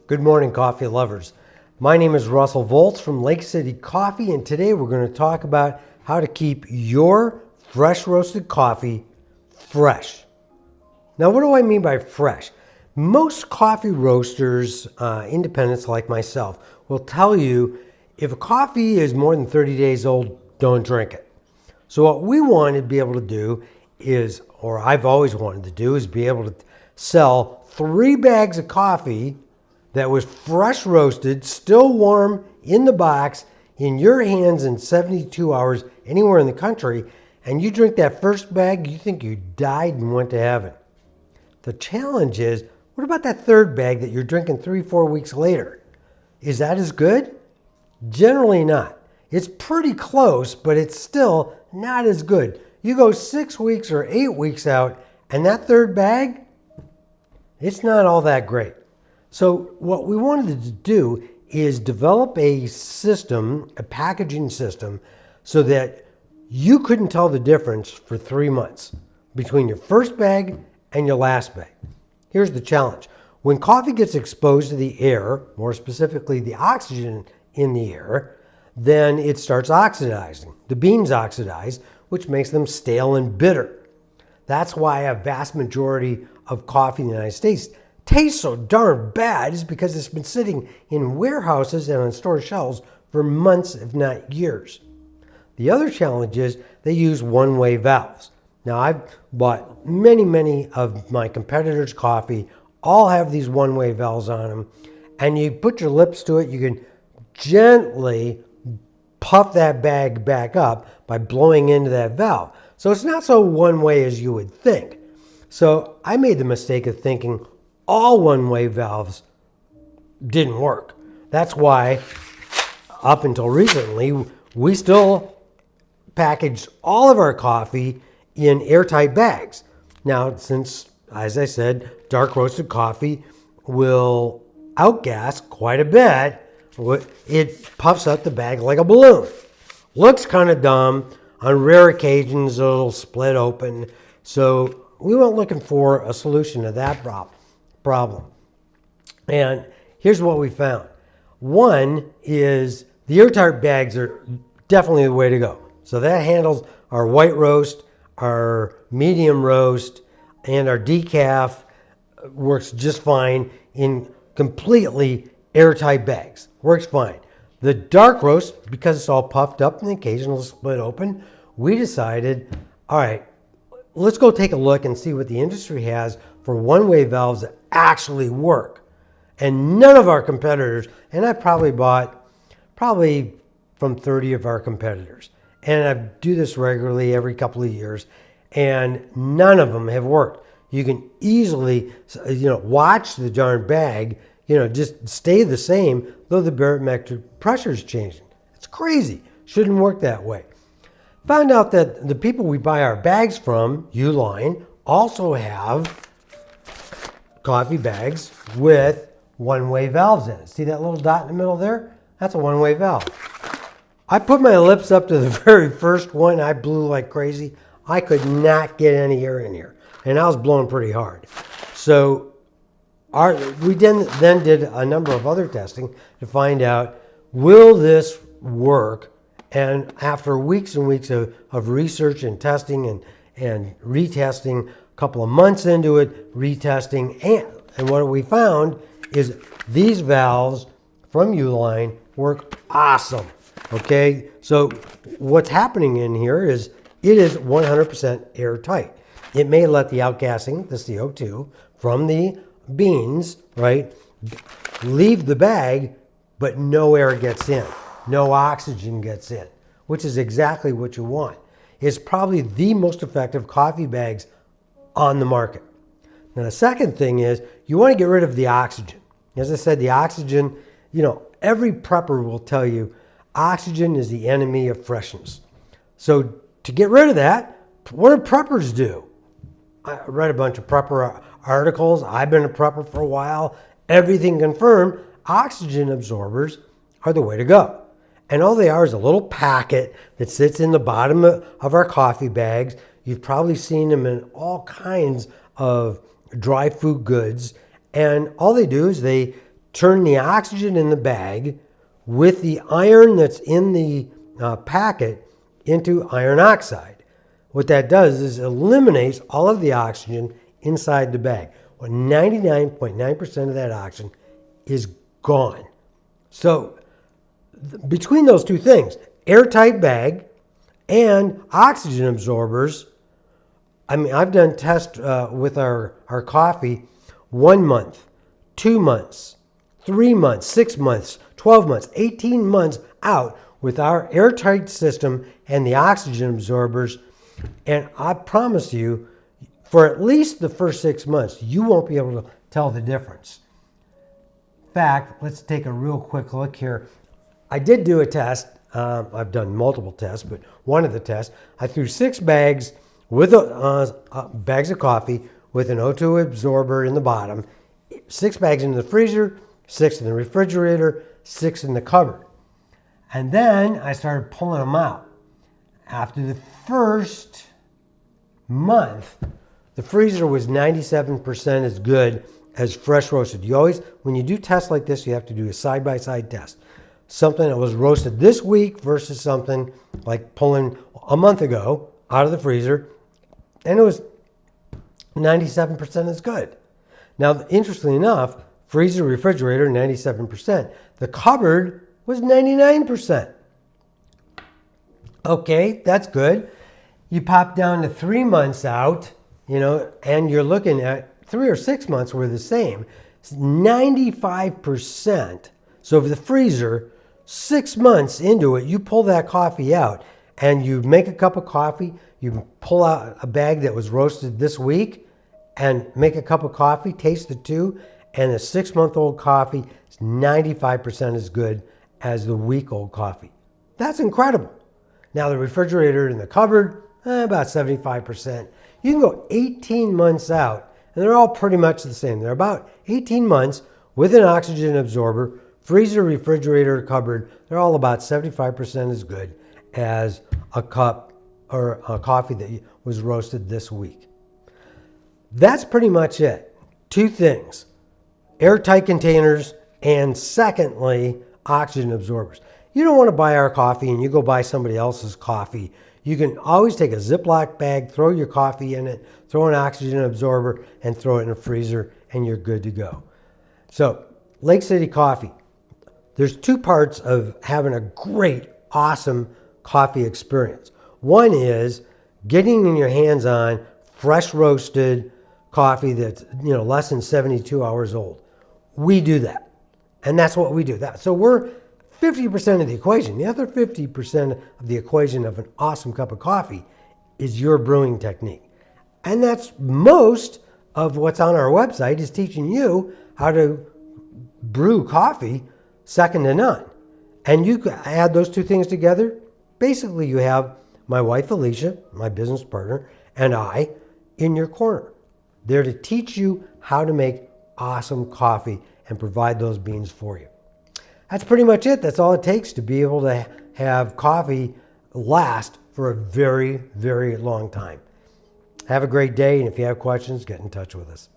Good morning, coffee lovers. My name is Russell Volz from Lake City Coffee, and today we're going to talk about how to keep your fresh roasted coffee fresh. Now, what do I mean by fresh? Most coffee roasters, independents like myself, will tell you if a coffee is more than 30 days old, don't drink it. So what we want to be able to do is, or I've always wanted to do, is be able to sell 3 bags of coffee that was fresh roasted, still warm in the box, in your hands in 72 hours anywhere in the country, and you drink that first bag, you think you died and went to heaven. The challenge is, what about that third bag that you're drinking 3-4 weeks later? Is that as good? Generally not. It's pretty close, but it's still not as good. You go 6 weeks or 8 weeks out, and that third bag, it's not all that great. So what we wanted to do is develop a system, a packaging system, so that you couldn't tell the difference for 3 months between your first bag and your last bag. Here's the challenge. When coffee gets exposed to the air, more specifically the oxygen in the air, then it starts oxidizing. The beans oxidize, which makes them stale and bitter. That's why a vast majority of coffee in the United States tastes so darn bad, is because it's been sitting in warehouses and on store shelves for months, if not years. The other challenge is they use one-way valves. Now, I've bought many of my competitors' coffee, all have these one-way valves on them, and you put your lips to it, you can gently puff that bag back up by blowing into that valve. So it's not so one-way as you would think. So I made the mistake of thinking all one-way valves didn't work. That's why, up until recently, we still packaged all of our coffee in airtight bags. Now, since, as I said, dark roasted coffee will outgas quite a bit, it puffs out the bag like a balloon. Looks kind of dumb. On rare occasions, it'll split open. So we went looking for a solution to that problem. And here's what we found. One is the airtight bags are definitely the way to go. So that handles our white roast, our medium roast, and our decaf. Works just fine in completely airtight bags. Works fine. The dark roast, because it's all puffed up and occasionally split open, we decided, all right, let's go take a look and see what the industry has for one-way valves that actually work. And none of our competitors, and I probably bought from 30 of our competitors. And I do this regularly every couple of years, and none of them have worked. You can easily, watch the darn bag, just stay the same, though the barometric pressure is changing. It's crazy. Shouldn't work that way. Found out that the people we buy our bags from, Uline, also have coffee bags with one-way valves in it. See that little dot in the middle there? That's a one-way valve. I put my lips up to the very first one. I blew like crazy. I could not get any air in here, and I was blowing pretty hard. So we then did a number of other testing to find out, will this work? And after weeks and weeks of research and testing and retesting, a couple of months into it, retesting, and what we found is these valves from Uline work awesome. Okay, so what's happening in here is it is 100% airtight. It may let the outgassing, the CO2, from the beans, right, leave the bag, but no air gets in. No oxygen gets in, which is exactly what you want. It's probably the most effective coffee bags on the market. Now, the second thing is you want to get rid of the oxygen. As I said, the oxygen, every prepper will tell you oxygen is the enemy of freshness. So to get rid of that, what do preppers do? I read a bunch of prepper articles. I've been a prepper for a while. Everything confirmed, oxygen absorbers are the way to go. And all they are is a little packet that sits in the bottom of our coffee bags. You've probably seen them in all kinds of dry food goods. And all they do is they turn the oxygen in the bag with the iron that's in the packet into iron oxide. What that does is eliminates all of the oxygen inside the bag. Well, 99.9% of that oxygen is gone. So between those two things, airtight bag and oxygen absorbers, I mean, I've done tests with our coffee 1 month, 2 months, 3 months, 6 months, 12 months, 18 months out with our airtight system and the oxygen absorbers. And I promise you, for at least the first 6 months, you won't be able to tell the difference. In fact, let's take a real quick look here. I did do a test. I've done multiple tests, but one of the tests, I threw 6 bags with bags of coffee with an O2 absorber in the bottom, 6 bags in the freezer, 6 in the refrigerator, 6 in the cupboard. And then I started pulling them out. After the first month, the freezer was 97% as good as fresh roasted. You always, when you do tests like this, you have to do a side-by-side test. Something that was roasted this week versus something like pulling a month ago out of the freezer, and it was 97% as good. Now, interestingly enough, freezer, refrigerator, 97%. The cupboard was 99%. Okay, that's good. You pop down to 3 months out, and you're looking at 3 or 6 months were the same. It's 95%. So for the freezer, 6 months into it, you pull that coffee out and you make a cup of coffee, you pull out a bag that was roasted this week and make a cup of coffee, taste the two, and the 6-month-old coffee is 95% as good as the week-old coffee. That's incredible. Now the refrigerator in the cupboard, about 75%. You can go 18 months out, and they're all pretty much the same. They're about 18 months with an oxygen absorber, freezer, refrigerator, cupboard. They're all about 75% as good as a cup or a coffee that was roasted this week. That's pretty much it. 2 things: airtight containers, and secondly, oxygen absorbers. You don't want to buy our coffee and you go buy somebody else's coffee. You can always take a Ziploc bag, throw your coffee in it, throw an oxygen absorber, and throw it in a freezer, and you're good to go. So, Lake City Coffee. There's 2 parts of having a great, awesome coffee experience. One is getting in your hands on fresh roasted coffee that's less than 72 hours old. We do that, and that's what we do. So we're 50% of the equation. The other 50% of the equation of an awesome cup of coffee is your brewing technique. And that's most of what's on our website, is teaching you how to brew coffee second to none. And you add those 2 things together, basically you have my wife Alicia, my business partner, and I in your corner. There to teach you how to make awesome coffee and provide those beans for you. That's pretty much it. That's all it takes to be able to have coffee last for a very, very long time. Have a great day, and if you have questions, get in touch with us.